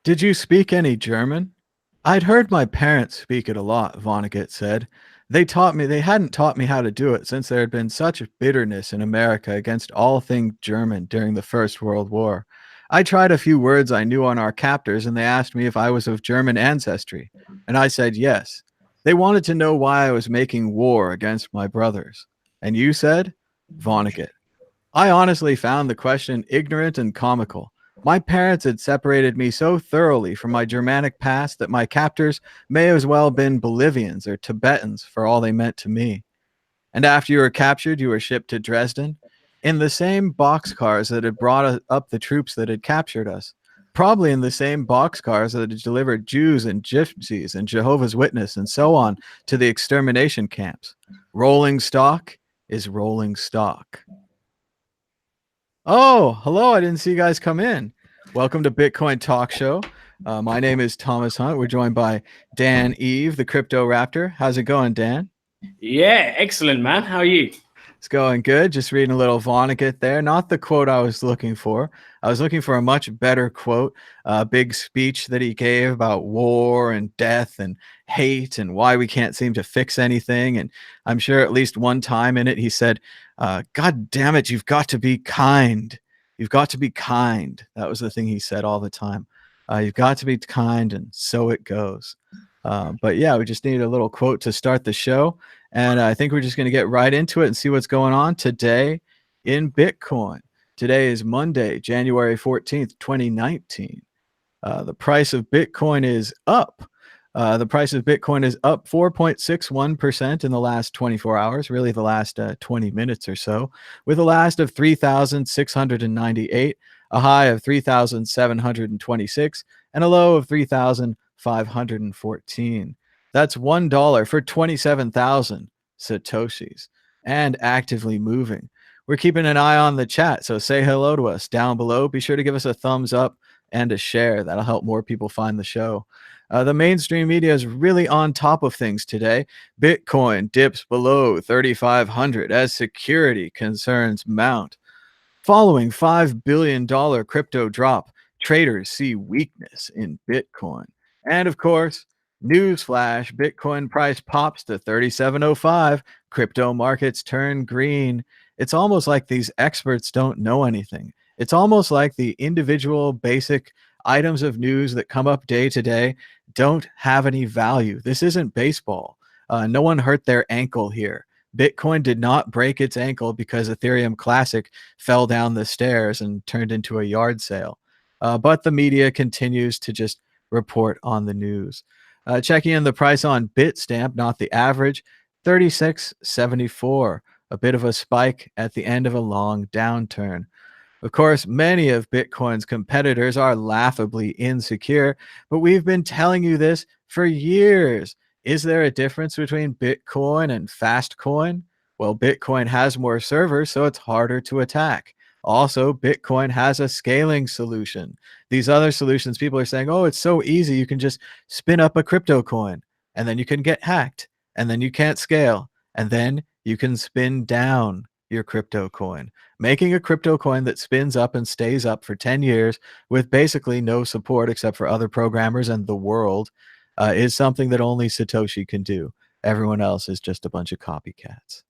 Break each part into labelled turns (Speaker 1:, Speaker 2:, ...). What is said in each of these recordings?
Speaker 1: Did you speak any German? I'd heard my parents speak it a lot, Vonnegut said. They hadn't taught me how to do it since there had been such bitterness in America against all things German during the First World War. I tried a few words I knew on our captors and they asked me if I was of German ancestry, and I said yes. They wanted to know why I was making war against my brothers. And you said? Vonnegut. I honestly found the question ignorant and comical. My parents had separated me so thoroughly from my Germanic past that my captors may as well have been Bolivians or Tibetans for all they meant to me. And after you were captured, you were shipped to Dresden in the same boxcars that had brought up the troops that had captured us. Probably in the same boxcars that had delivered Jews and Gypsies and Jehovah's Witnesses and so on to the extermination camps. Rolling stock is rolling stock. Oh, hello. I didn't see you guys come in. Welcome to Bitcoin Talk Show. My name is Thomas Hunt. We're joined by Dan Eve, the Crypto Raptor. How's it going, Dan?
Speaker 2: Yeah, excellent, man. How are you?
Speaker 1: It's going good. Just reading a little Vonnegut there. Not the quote I was looking for. I was looking for a much better quote, a big speech that he gave about war and death and hate and why we can't seem to fix anything. And I'm sure at least one time in it, he said, God damn it, you've got to be kind. You've got to be kind. That was the thing he said all the time. You've got to be kind, and so it goes. But yeah, we just need a little quote to start the show. And I think we're just going to get right into it and see what's going on today in Bitcoin. Today is Monday, January 14th, 2019. The price of Bitcoin is up. The price of Bitcoin is up 4.61% in the last 24 hours, really the last 20 minutes or so, with a last of 3,698, a high of 3,726, and a low of 3,514. That's $1 for 27,000 Satoshis and actively moving. We're keeping an eye on the chat, so say hello to us down below. Be sure to give us a thumbs up and a share. That'll help more people find the show. The mainstream media is really on top of things today. Bitcoin dips below 3,500 as security concerns mount. Following $5 billion crypto drop, traders see weakness in Bitcoin. And of course, newsflash, Bitcoin price pops to 37.05. Crypto markets turn green. It's almost like these experts don't know anything. It's almost like the individual basic items of news that come up day to day don't have any value. This isn't baseball. No one hurt their ankle here. Bitcoin did not break its ankle because Ethereum Classic fell down the stairs and turned into a yard sale. But the media continues to just report on the news. Checking in the price on Bitstamp, not the average, 36.74, a bit of a spike at the end of a long downturn. Of course, many of Bitcoin's competitors are laughably insecure, but we've been telling you this for years. Is there a difference between Bitcoin and Fastcoin? Well, Bitcoin has more servers, so it's harder to attack. Also, Bitcoin has a scaling solution. These other solutions, people are saying, oh, it's so easy. You can just spin up a crypto coin, and then you can get hacked, and then you can't scale, and then you can spin down your crypto coin. Making a crypto coin that spins up and stays up for 10 years with basically no support except for other programmers and the world is something that only Satoshi can do. Everyone else is just a bunch of copycats.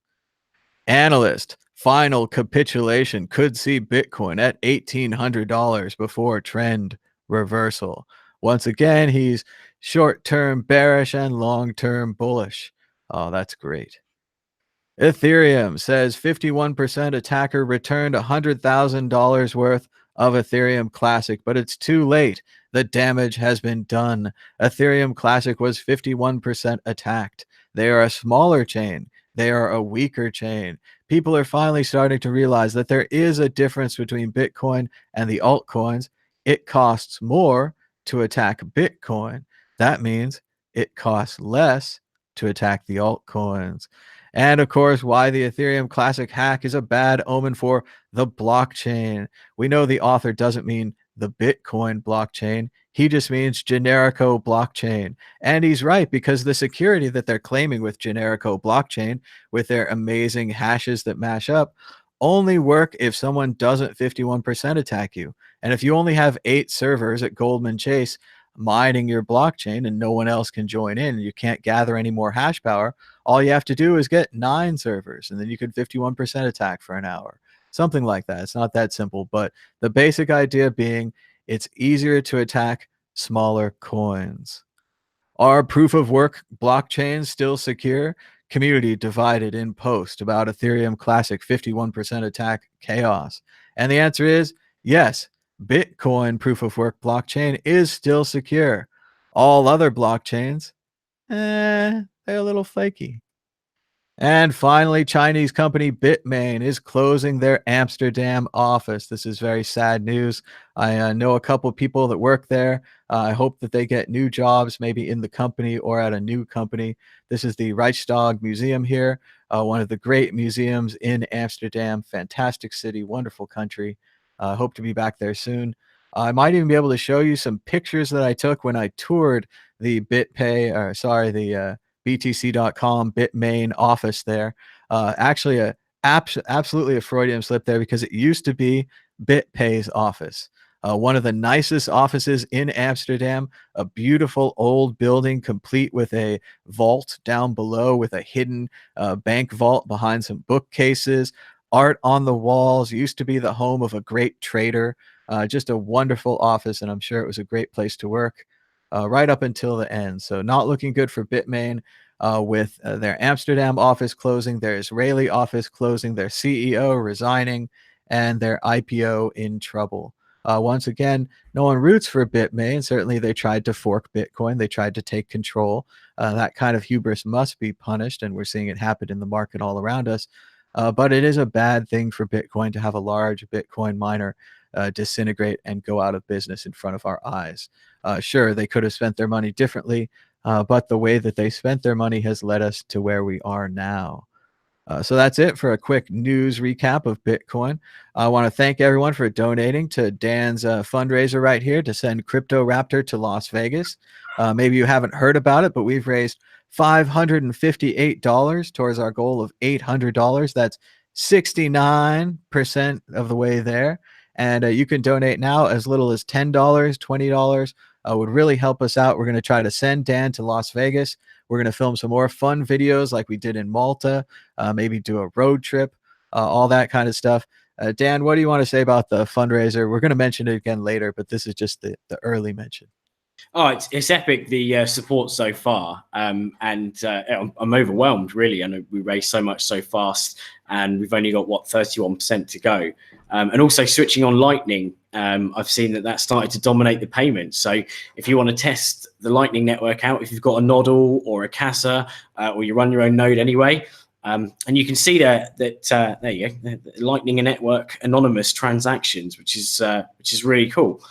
Speaker 1: Analyst, final capitulation could see Bitcoin at $1,800 before trend reversal. Once again, he's short-term bearish and long-term bullish. Oh, that's great. Ethereum says 51% attacker returned $100,000 worth of Ethereum Classic, but it's too late. The damage has been done. Ethereum Classic was 51% attacked. They are a smaller chain. They are a weaker chain. People are finally starting to realize that there is a difference between Bitcoin and the altcoins. It costs more to attack Bitcoin. That means it costs less to attack the altcoins. And of course, why the Ethereum Classic hack is a bad omen for the blockchain. We know the author doesn't mean the Bitcoin blockchain. He just means Generico blockchain. And he's right, because the security that they're claiming with Generico blockchain, with their amazing hashes that mash up, only work if someone doesn't 51% attack you. And if you only have 8 servers at Goldman Chase mining your blockchain and no one else can join in, you can't gather any more hash power, all you have to do is get 9 servers, and then you could 51% attack for an hour. Something like that. It's not that simple, but the basic idea being it's easier to attack smaller coins. Are proof of work blockchains still secure? Community divided in post about Ethereum Classic 51% attack chaos. And the answer is yes, Bitcoin proof of work blockchain is still secure. All other blockchains, they're a little flaky. And finally, Chinese company Bitmain is closing their Amsterdam office. This is very sad news. I know a couple people that work there. I hope that they get new jobs, maybe in the company or at a new company. This is the Reichstag Museum here, one of the great museums in Amsterdam. Fantastic city, wonderful country. I hope to be back there soon. I might even be able to show you some pictures that I took when I toured the BTC.com Bitmain office there. Actually, absolutely a Freudian slip there, because it used to be BitPay's office. One of the nicest offices in Amsterdam, a beautiful old building complete with a vault down below with a hidden bank vault behind some bookcases, art on the walls, used to be the home of a great trader. Just a wonderful office, and I'm sure it was a great place to work. Right up until the end. So not looking good for Bitmain with their Amsterdam office closing, their Israeli office closing, their CEO resigning, and their IPO in trouble. Once again, no one roots for Bitmain. Certainly they tried to fork Bitcoin. They tried to take control. That kind of hubris must be punished, and we're seeing it happen in the market all around us. But it is a bad thing for Bitcoin to have a large Bitcoin miner disintegrate and go out of business in front of our eyes. Sure, they could have spent their money differently, but the way that they spent their money has led us to where we are now. So that's it for a quick news recap of Bitcoin. I want to thank everyone for donating to Dan's fundraiser right here to send Crypto Raptor to Las Vegas. Maybe you haven't heard about it, but we've raised $558 towards our goal of $800. That's 69% of the way there. And you can donate now as little as $10, $20. Would really help us out. We're going to try to send Dan to Las Vegas. We're going to film some more fun videos like we did in Malta, maybe do a road trip, all that kind of stuff. Dan, what do you want to say about the fundraiser? We're going to mention it again later, but this is just the early mention.
Speaker 2: Oh, it's epic, the support so far, and I'm overwhelmed, really. I know we raised so much so fast, and we've only got 31% to go. And also switching on Lightning, I've seen that started to dominate the payments. So if you want to test the Lightning network out, if you've got a nodl or a Casa, or you run your own node anyway, and you can see that there you go, the Lightning network anonymous transactions, which is really cool.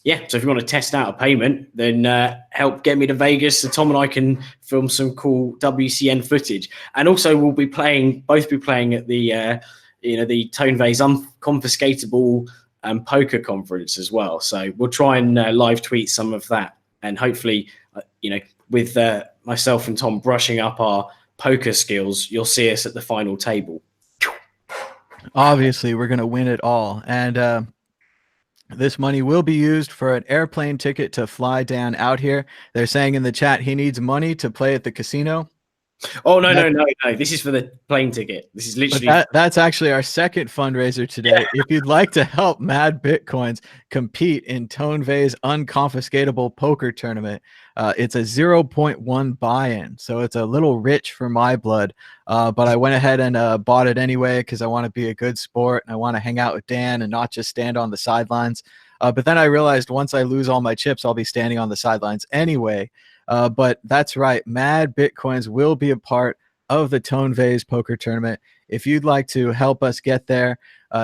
Speaker 2: Yeah, so if you want to test out a payment, then help get me to Vegas so Tom and I can film some cool WCN footage. And also we'll be both be playing at the the Tonevase Unconfiscatable poker conference as well. So we'll try and live tweet some of that, and hopefully with myself and Tom brushing up our poker skills, you'll see us at the final table.
Speaker 1: Obviously, we're going to win it all. And this money will be used for an airplane ticket to fly Dan out here. They're saying in the chat he needs money to play at the casino.
Speaker 2: Oh, no. This is for the plane ticket. This is literally...
Speaker 1: That's actually our second fundraiser today. Yeah. If you'd like to help Mad Bitcoins compete in Tonevase Unconfiscatable Poker Tournament, it's a 0.1 buy-in. So it's a little rich for my blood. But I went ahead and bought it anyway because I want to be a good sport and I want to hang out with Dan and not just stand on the sidelines. But then I realized once I lose all my chips, I'll be standing on the sidelines anyway. But that's right. Mad Bitcoins will be a part of the Tonevase Poker Tournament. If you'd like to help us get there,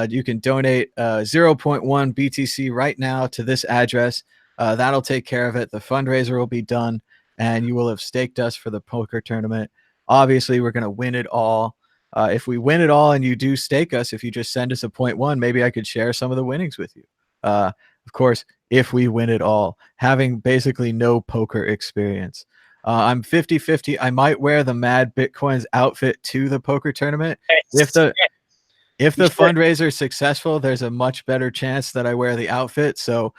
Speaker 1: you can donate 0.1 BTC right now to this address. That'll take care of it. The fundraiser will be done, and you will have staked us for the poker tournament. Obviously, we're going to win it all. If we win it all and you do stake us, if you just send us a 0.1, maybe I could share some of the winnings with you. Of course, if we win it all, having basically no poker experience. I'm 50-50. I might wear the Mad Bitcoins outfit to the poker tournament.
Speaker 2: Yes.
Speaker 1: If
Speaker 2: You
Speaker 1: the
Speaker 2: should.
Speaker 1: fundraiser is successful, there's a much better chance that I wear the outfit. So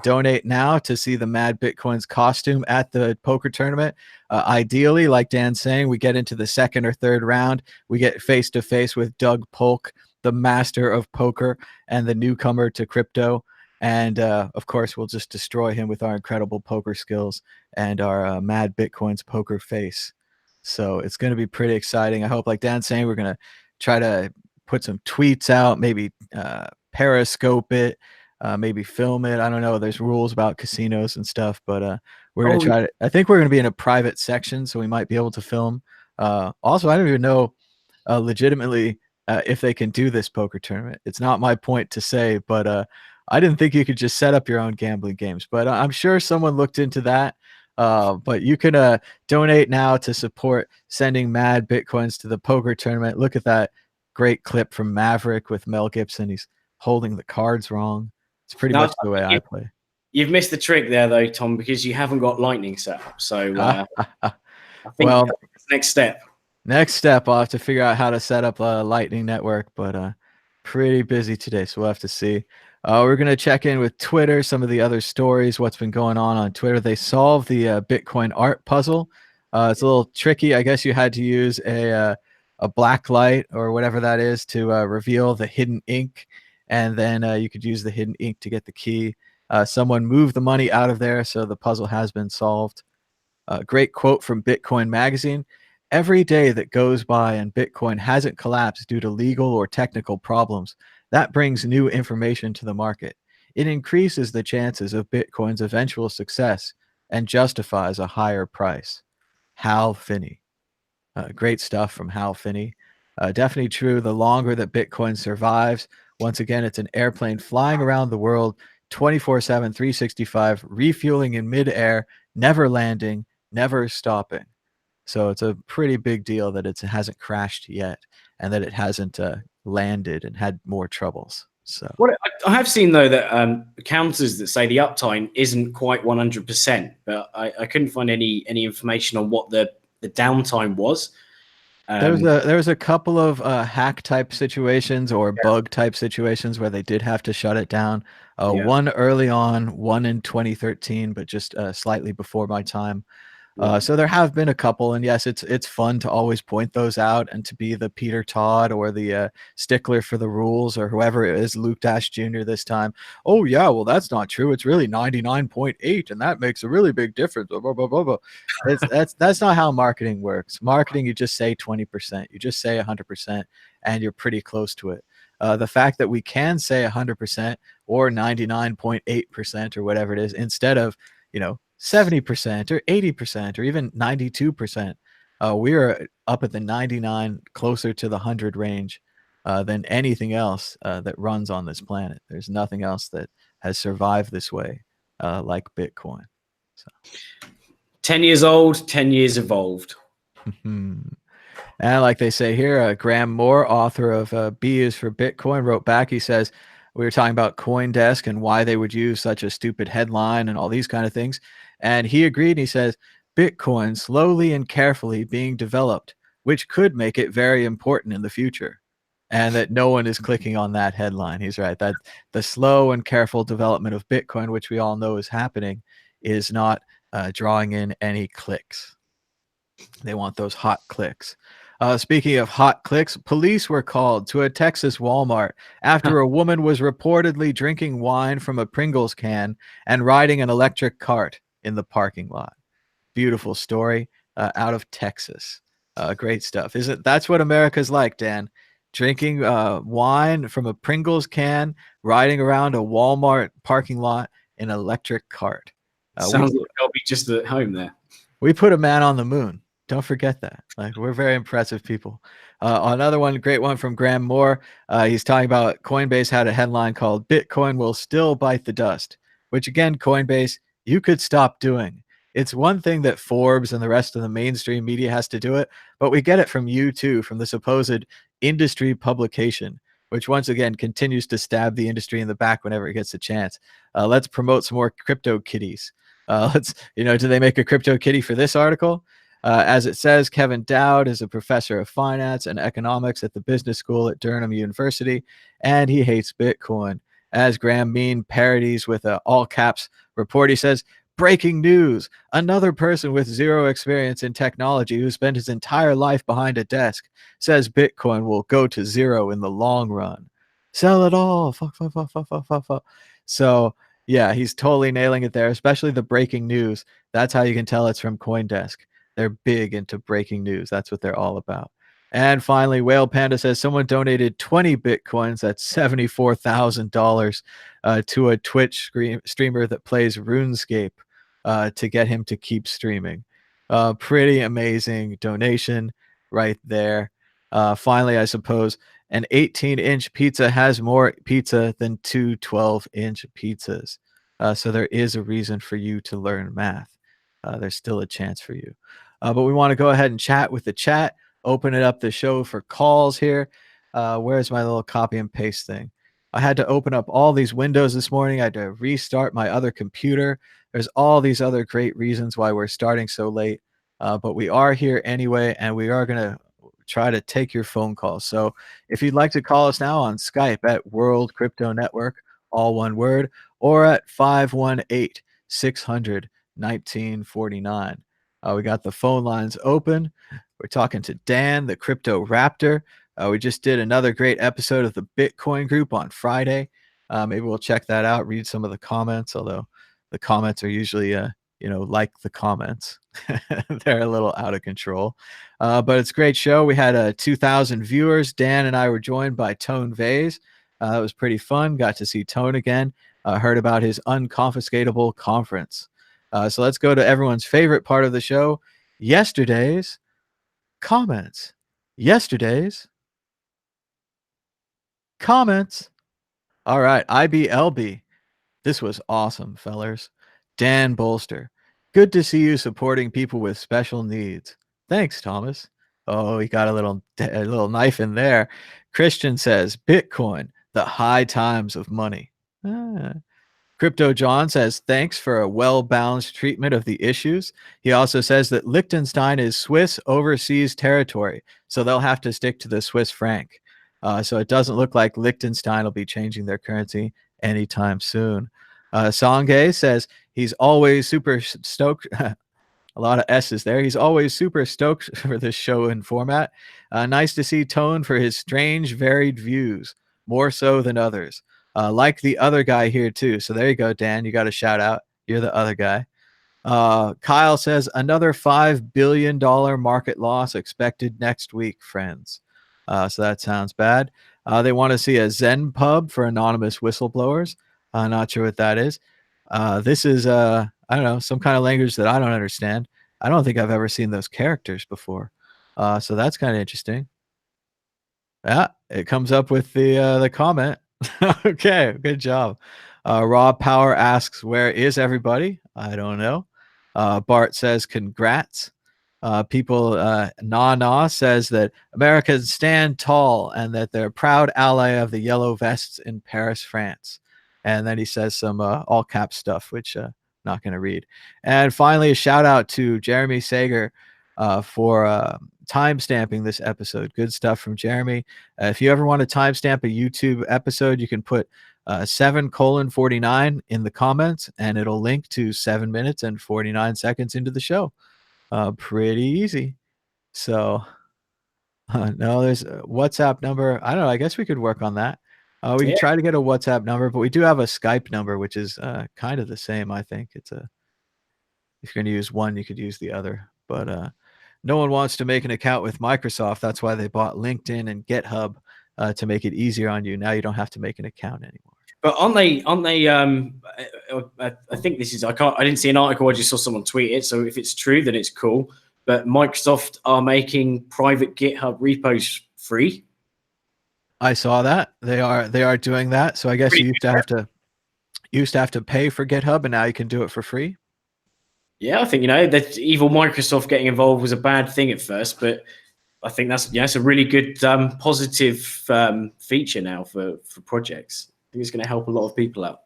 Speaker 1: donate now to see the Mad Bitcoins costume at the poker tournament. Ideally, like Dan's saying, we get into the second or third round. We get face to face with Doug Polk, the master of poker and the newcomer to crypto. And of course, we'll just destroy him with our incredible poker skills and our Mad Bitcoins poker face. So it's going to be pretty exciting. I hope, like Dan's saying, we're going to try to put some tweets out, maybe periscope it, maybe film it. I don't know. There's rules about casinos and stuff, but we're going to try to, I think we're going to be in a private section, so we might be able to film. Also, I don't even know legitimately if they can do this poker tournament. It's not my point to say, but I didn't think you could just set up your own gambling games, but I'm sure someone looked into that. But you can donate now to support sending Mad Bitcoins to the poker tournament. Look at that great clip from Maverick with Mel Gibson. He's holding the cards wrong. It's pretty much the way I play.
Speaker 2: You've missed the trick there, though, Tom, because you haven't got Lightning set up. So I think
Speaker 1: well,
Speaker 2: that's the next step.
Speaker 1: Next step, I'll have to figure out how to set up a Lightning network, but pretty busy today, so we'll have to see. We're going to check in with Twitter, some of the other stories, what's been going on Twitter. They solved the Bitcoin art puzzle. It's a little tricky. I guess you had to use a black light or whatever that is to reveal the hidden ink, and then you could use the hidden ink to get the key. Someone moved the money out of there, so the puzzle has been solved. Great quote from Bitcoin Magazine. Every day that goes by and Bitcoin hasn't collapsed due to legal or technical problems, that brings new information to the market. It increases the chances of Bitcoin's eventual success and justifies a higher price. Hal Finney. Great stuff from Hal Finney. Definitely true. The longer that Bitcoin survives, once again, it's an airplane flying around the world 24/7, 365, refueling in midair, never landing, never stopping. So it's a pretty big deal that it hasn't crashed yet and that it hasn't landed and had more troubles. So
Speaker 2: what I have seen, though, that counters that say the uptime isn't quite 100%, but I couldn't find any information on what the downtime was.
Speaker 1: there was a couple of hack type situations or bug type situations where they did have to shut it down. One early on, one in 2013, but just slightly before my time. So there have been a couple, and yes, it's fun to always point those out and to be the Peter Todd or the stickler for the rules or whoever it is, Luke Dash Jr. this time. Oh yeah, well that's not true. It's really 99.8, and that makes a really big difference. Blah, blah, blah, blah, blah. That's not how marketing works. Marketing, you just say 20%, you just say 100%, and you're pretty close to it. The fact that we can say 100% or 99.8% or whatever it is instead of 70% or 80% or even 92%. We are up at the 99, closer to the 100 range than anything else that runs on this planet. There's nothing else that has survived this way like Bitcoin. So.
Speaker 2: 10 years old, 10 years evolved.
Speaker 1: And like they say here, Graham Moore, author of B is for Bitcoin, wrote back. He says, we were talking about CoinDesk and why they would use such a stupid headline and all these kind of things. And he agreed. And he says, Bitcoin slowly and carefully being developed, which could make it very important in the future. And that no one is clicking on that headline. He's right. That the slow and careful development of Bitcoin, which we all know is happening, is not drawing in any clicks. They want those hot clicks. Speaking of hot clicks, police were called to a Texas Walmart after a woman was reportedly drinking wine from a Pringles can and riding an electric cart in the parking lot. Beautiful story out of Texas. Great stuff. That's what America's like, Dan? Drinking wine from a Pringles can, riding around a Walmart parking lot in an electric cart.
Speaker 2: Sounds like I'll be just at home there.
Speaker 1: We put a man on the moon. Don't forget that. Like, we're very impressive people. Another one, great one from Graham Moore. He's talking about Coinbase had a headline called Bitcoin will still bite the dust, which again, Coinbase, you could stop doing. It's one thing that Forbes and the rest of the mainstream media has to do it, but we get it from you too, from the supposed industry publication, which once again continues to stab the industry in the back whenever it gets a chance. Let's promote some more crypto kitties. Do they make a crypto kitty for this article? As it says, Kevin Dowd is a professor of finance and economics at the business school at Durham University, and he hates Bitcoin. As Graham Mean parodies with all caps report, he says, breaking news. Another person with zero experience in technology who spent his entire life behind a desk says Bitcoin will go to zero in the long run. Sell it all. Fuck, fuck, fuck, fuck, fuck, fuck, fuck. So, yeah, he's totally nailing it there, especially the breaking news. That's how you can tell it's from CoinDesk. They're big into breaking news. That's what they're all about. And finally, Whale Panda says someone donated 20 Bitcoins, that's $74,000, to a Twitch streamer that plays RuneScape to get him to keep streaming. Pretty amazing donation right there. Finally, I suppose an 18-inch pizza has more pizza than two 12-inch pizzas. So there is a reason for you to learn math. There's still a chance for you. But we want to go ahead and chat with the chat, open it up the show for calls here. Where's my little copy and paste thing? I had to open up all these windows this morning. I had to restart my other computer. There's all these other great reasons why we're starting so late. But we are here anyway, and we are going to try to take your phone calls. So if you'd like to call us now on Skype at World Crypto Network, all one word, or at 518-600-1949. We got the phone lines open. We're talking to Dan, the Crypto Raptor. We just did another great episode of the Bitcoin group on Friday. Maybe we'll check that out, read some of the comments, although the comments are usually, like the comments. They're a little out of control. But it's a great show. We had 2,000 viewers. Dan and I were joined by Tone Vase. It was pretty fun. Got to see Tone again. Heard about his unconfiscatable conference. So let's go to everyone's favorite part of the show, yesterday's comments. Yesterday's comments. All right, IBLB. This was awesome, fellers. Dan Bolster. Good to see you supporting people with special needs. Thanks, Thomas. Oh, he got a little knife in there. Christian says, Bitcoin, the high times of money. Crypto John says, thanks for a well-balanced treatment of the issues. He also says that Liechtenstein is Swiss overseas territory, so they'll have to stick to the Swiss franc. So it doesn't look like Liechtenstein will be changing their currency anytime soon. Sangay says he's always super stoked. A lot of S's there. He's always super stoked for this show and format. Nice to see Tone for his strange, varied views, more so than others. Like the other guy here, too. So there you go, Dan. You got a shout out. You're the other guy. Kyle says another $5 billion market loss expected next week, friends. So that sounds bad. They want to see a Zen pub for anonymous whistleblowers. Not sure what that is. This is, I don't know, some kind of language that I don't understand. I don't think I've ever seen those characters before. So that's kind of interesting. Yeah, it comes up with the comment. Okay, good job. Raw Power asks, where is everybody? I don't know. Bart says, congrats. Na says that Americans stand tall and that they're a proud ally of the yellow vests in Paris, France. And then he says some all cap stuff, which not going to read. And finally, a shout out to Jeremy Sager for timestamping this episode. Good stuff from Jeremy. If you ever want to timestamp a YouTube episode, you can put 7:49 in the comments, and it'll link to 7 minutes and 49 seconds into the show. Pretty easy. So, no, there's a WhatsApp number. I don't know. I guess we could work on that. We can try to get a WhatsApp number, but we do have a Skype number, which is kind of the same. I think if you're going to use one, you could use the other. But no one wants to make an account with Microsoft. That's why they bought LinkedIn and GitHub to make it easier on you. Now you don't have to make an account anymore.
Speaker 2: But aren't they? I think this is. I didn't see an article. I just saw someone tweet it. So if it's true, then it's cool. But Microsoft are making private GitHub repos free.
Speaker 1: I saw that they are doing that. So I guess you used to have to pay for GitHub, and now you can do it for free.
Speaker 2: Yeah, I think that evil Microsoft getting involved was a bad thing at first, but I think it's a really good positive feature now for projects. I think it's going to help a lot of people out.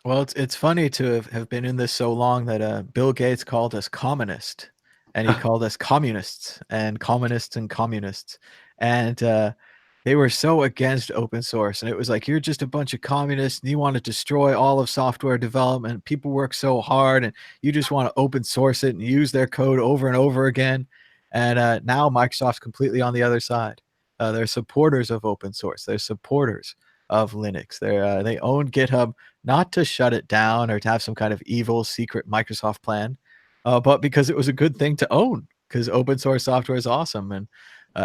Speaker 1: Well, it's funny to have been in this so long that Bill Gates called us communist. and he called us communists and communists and communists. And they were so against open source. And it was like, you're just a bunch of communists and you want to destroy all of software development. People work so hard and you just want to open source it and use their code over and over again. And now Microsoft's completely on the other side. They're supporters of open source. They're supporters of Linux. They own GitHub, not to shut it down or to have some kind of evil secret Microsoft plan, but because it was a good thing to own, because open source software is awesome and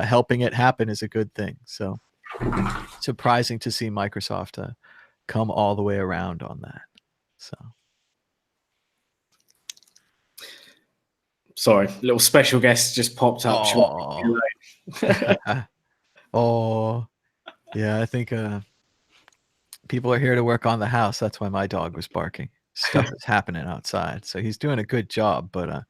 Speaker 1: helping it happen is a good thing. So surprising to see Microsoft come all the way around on that. So.
Speaker 2: Sorry, little special guest just popped up.
Speaker 1: Oh, yeah, I think people are here to work on the house. That's why my dog was barking. Stuff is happening outside. So he's doing a good job, but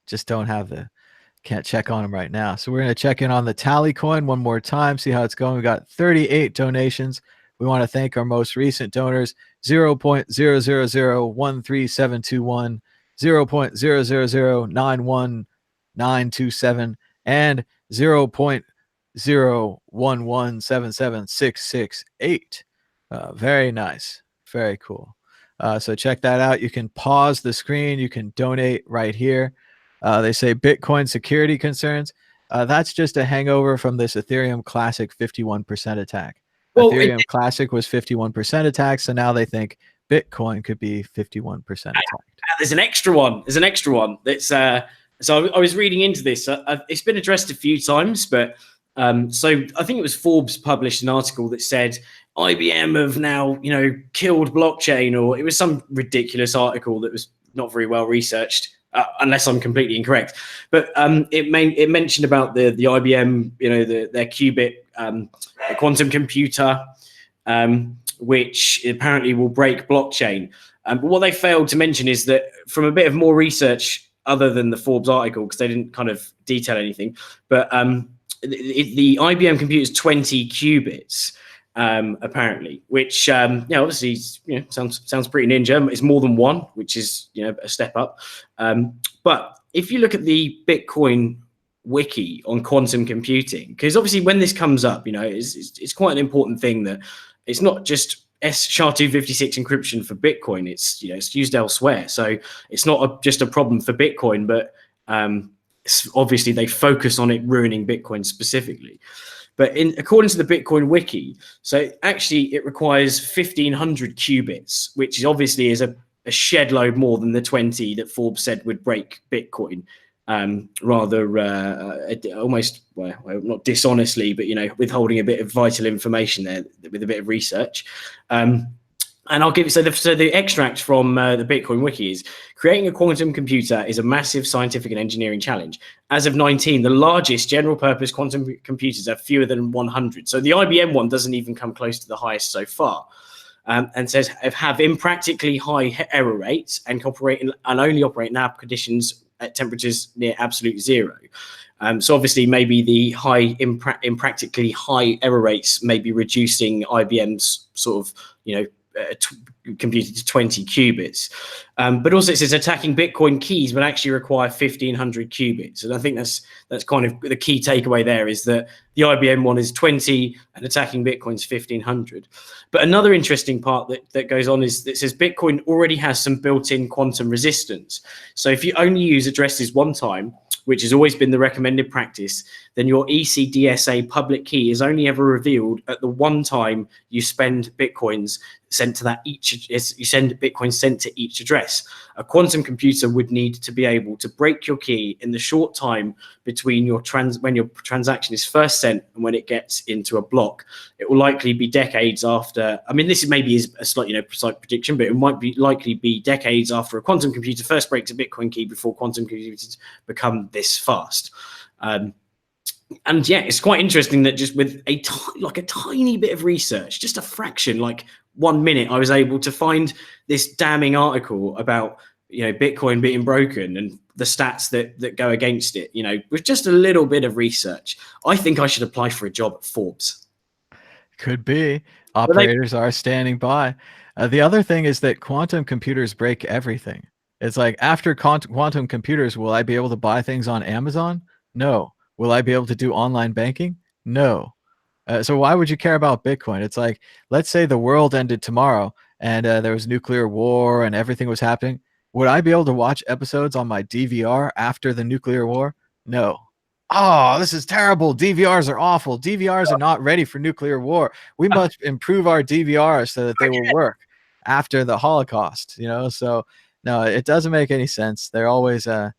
Speaker 1: just can't check on him right now. So we're going to check in on the tally coin one more time, see how it's going. We got 38 donations. We want to thank our most recent donors, 0.0001371, 0.0009197, and 0.011776668. Very nice. Very cool. So check that out. You can pause the screen. You can donate right here. They say Bitcoin security concerns. That's just a hangover from this Ethereum Classic 51% attack. Well, Ethereum Classic was 51% attacked, so now they think Bitcoin could be 51% attacked.
Speaker 2: There's an extra one. That's so I was reading into this. It's been addressed a few times, but so I think it was Forbes published an article that said IBM have now, killed blockchain, or it was some ridiculous article that was not very well researched, unless I'm completely incorrect. But it mentioned about the IBM, their qubit quantum computer, which apparently will break blockchain. But what they failed to mention is that from a bit of more research, other than the Forbes article, because they didn't kind of detail anything, but the IBM computer is 20 qubits, apparently, which obviously sounds pretty ninja. It's more than one, which is a step up. But if you look at the Bitcoin wiki on quantum computing, because obviously when this comes up, it's quite an important thing that it's not just SHA-256 encryption for Bitcoin. It's it's used elsewhere, so it's not just a problem for Bitcoin, but obviously they focus on it ruining Bitcoin specifically. But according to the Bitcoin wiki, so actually it requires 1,500 qubits, which obviously is a shed load more than the 20 that Forbes said would break Bitcoin. Almost, well, not dishonestly, but withholding a bit of vital information there with a bit of research. And I'll give you, so the extract from the Bitcoin wiki is: creating a quantum computer is a massive scientific and engineering challenge. As of 19, the largest general purpose quantum computers have fewer than 100. So the IBM one doesn't even come close to the highest so far. And says have impractically high error rates and only operate in lab conditions at temperatures near absolute zero. So obviously maybe the impractically high error rates may be reducing IBM's sort of, computer to 20 qubits. But also it says attacking Bitcoin keys would actually require 1,500 qubits. And I think that's kind of the key takeaway there, is that the IBM one is 20 and attacking Bitcoin's 1,500. But another interesting part that goes on is that it says Bitcoin already has some built-in quantum resistance. So if you only use addresses one time, which has always been the recommended practice, then your ECDSA public key is only ever revealed at the one time you spend Bitcoins sent to you send Bitcoin sent to each address. A quantum computer would need to be able to break your key in the short time between when your transaction is first sent and when it gets into a block. It will likely be decades after. I mean, this maybe is a slight, precise prediction, but it might likely be decades after a quantum computer first breaks a Bitcoin key before quantum computers become this fast. And yeah, it's quite interesting that just with a tiny bit of research, just a fraction, like 1 minute, I was able to find this damning article about Bitcoin being broken and the stats that go against it. With just a little bit of research, I think I should apply for a job at Forbes.
Speaker 1: Could be. Operators are standing by. The other thing is that quantum computers break everything. It's like after quantum computers, will I be able to buy things on Amazon? No. Will I be able to do online banking? No. So why would you care about Bitcoin? It's like, let's say the world ended tomorrow and there was nuclear war and everything was happening. Would I be able to watch episodes on my DVR after the nuclear war? No. Oh, this is terrible. DVRs are awful. DVRs are not ready for nuclear war. We must improve our DVRs so that they will work after the Holocaust, you know? So no, it doesn't make any sense. They're always down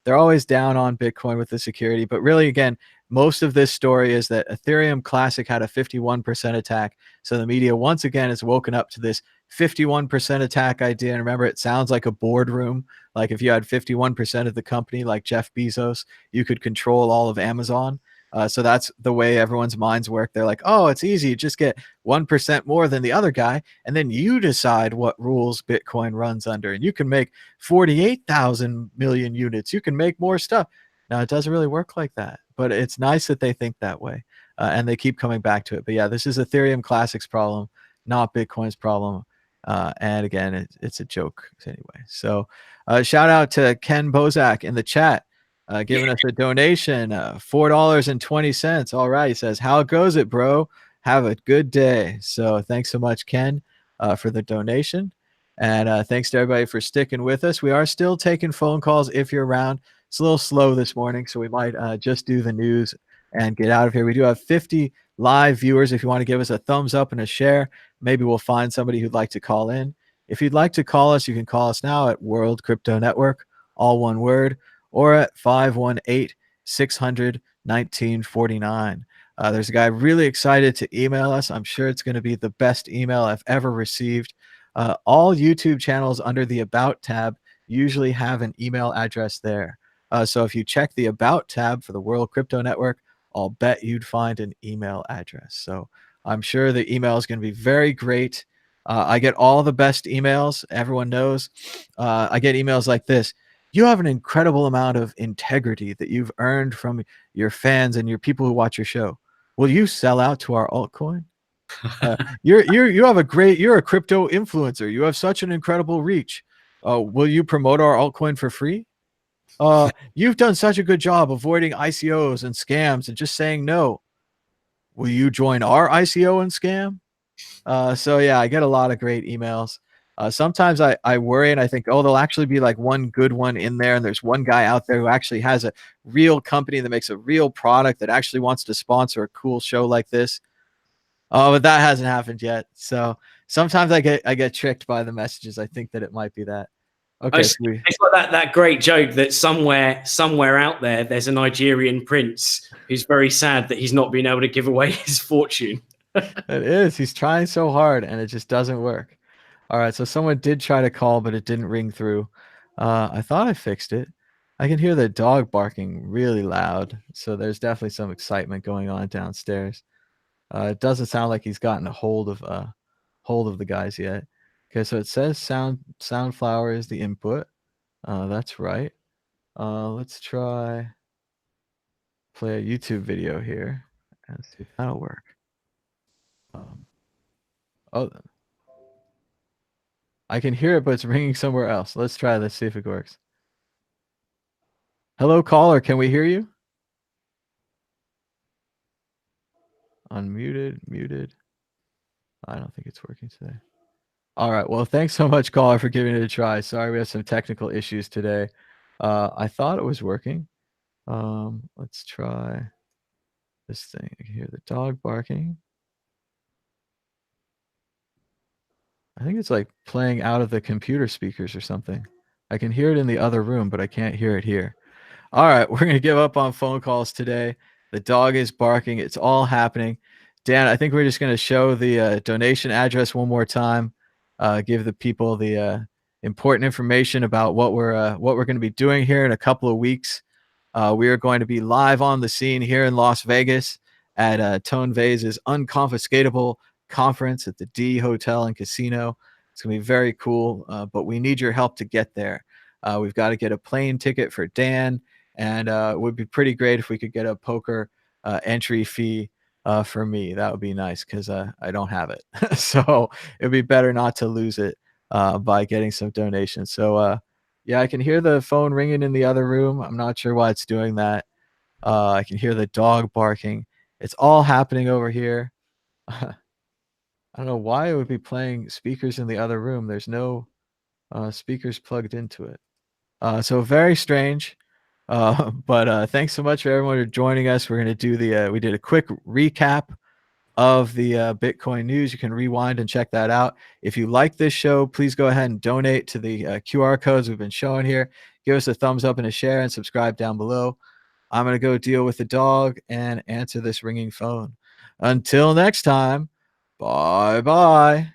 Speaker 1: on Bitcoin with the security, but really, again, most of this story is that Ethereum Classic had a 51% attack. So the media once again has woken up to this 51% attack idea. And remember, it sounds like a boardroom. Like if you had 51% of the company, like Jeff Bezos, you could control all of Amazon. So that's the way everyone's minds work. They're like, oh, it's easy. Just get 1% more than the other guy. And then you decide what rules Bitcoin runs under. And you can make 48,000 million units. You can make more stuff. Now, it doesn't really work like that, but it's nice that they think that way. And they keep coming back to it. But yeah, this is Ethereum Classic's problem, not Bitcoin's problem. And again, it's a joke anyway. So shout out to Ken Bozak in the chat. Giving us a donation, $4.20. All right, he says, "How goes it, bro? Have a good day." So thanks so much, Ken, for the donation, and thanks to everybody for sticking with us. We are still taking phone calls if you're around. It's a little slow this morning, so we might just do the news and get out of here. We do have 50 live viewers. If you want to give us a thumbs up and a share, maybe we'll find somebody who'd like to call in. If you'd like to call us, you can call us now at World Crypto Network, all one word, or at 518-600-1949. There's a guy really excited to email us. I'm sure it's going to be the best email I've ever received. All YouTube channels under the About tab usually have an email address there. So if you check the About tab for the World Crypto Network, I'll bet you'd find an email address. So I'm sure the email is going to be very great. I get all the best emails. Everyone knows. I get emails like this. You have an incredible amount of integrity that you've earned from your fans and your people who watch your show. Will you sell out to our altcoin? You're a crypto influencer. You have such an incredible reach. Will you promote our altcoin for free? You've done such a good job avoiding ICOs and scams and just saying no. Will you join our ICO and scam? So yeah, I get a lot of great emails. Sometimes I worry and I think, oh, there'll actually be like one good one in there. And there's one guy out there who actually has a real company that makes a real product that actually wants to sponsor a cool show like this. Oh, but that hasn't happened yet. So sometimes I get tricked by the messages. I think that it might be that. Okay.
Speaker 2: It's like that great joke that somewhere out there's a Nigerian prince who's very sad that he's not been able to give away his fortune.
Speaker 1: It is. He's trying so hard and it just doesn't work. All right, so someone did try to call, but it didn't ring through. I thought I fixed it. I can hear the dog barking really loud, so there's definitely some excitement going on downstairs. It doesn't sound like he's gotten a hold of the guys yet. Okay, so it says Soundflower is the input. That's right. Let's try play a YouTube video here and see if that'll work. Oh. I can hear it, but it's ringing somewhere else. Let's try this, see if it works. Hello, caller. Can we hear you? Unmuted, muted. I don't think it's working today. All right. Well, thanks so much, caller, for giving it a try. Sorry, we have some technical issues today. I thought it was working. Let's try this thing. I can hear the dog barking. I think it's like playing out of the computer speakers or something. I can hear it in the other room, but I can't hear it here. All right, we're going to give up on phone calls today. The dog is barking. It's all happening. Dan, I think we're just going to show the donation address one more time. Give the people the important information about what we're going to be doing here in a couple of weeks. We are going to be live on the scene here in Las Vegas at Tone Vase's Unconfiscatable Conference at the D Hotel and Casino. It's going to be very cool, but we need your help to get there. We've got to get a plane ticket for Dan, and it would be pretty great if we could get a poker entry fee for me. That would be nice because I don't have it. So it'd be better not to lose it by getting some donations. So Yeah, I can hear the phone ringing in the other room. I'm not sure why it's doing that. I can hear the dog barking. It's all happening over here. I don't know why it would be playing speakers in the other room. There's no speakers plugged into it. So very strange. But thanks so much for everyone for joining us. We're going to do we did a quick recap of the Bitcoin news. You can rewind and check that out. If you like this show, please go ahead and donate to the QR codes we've been showing here. Give us a thumbs up and a share and subscribe down below. I'm going to go deal with the dog and answer this ringing phone. Until next time, bye-bye.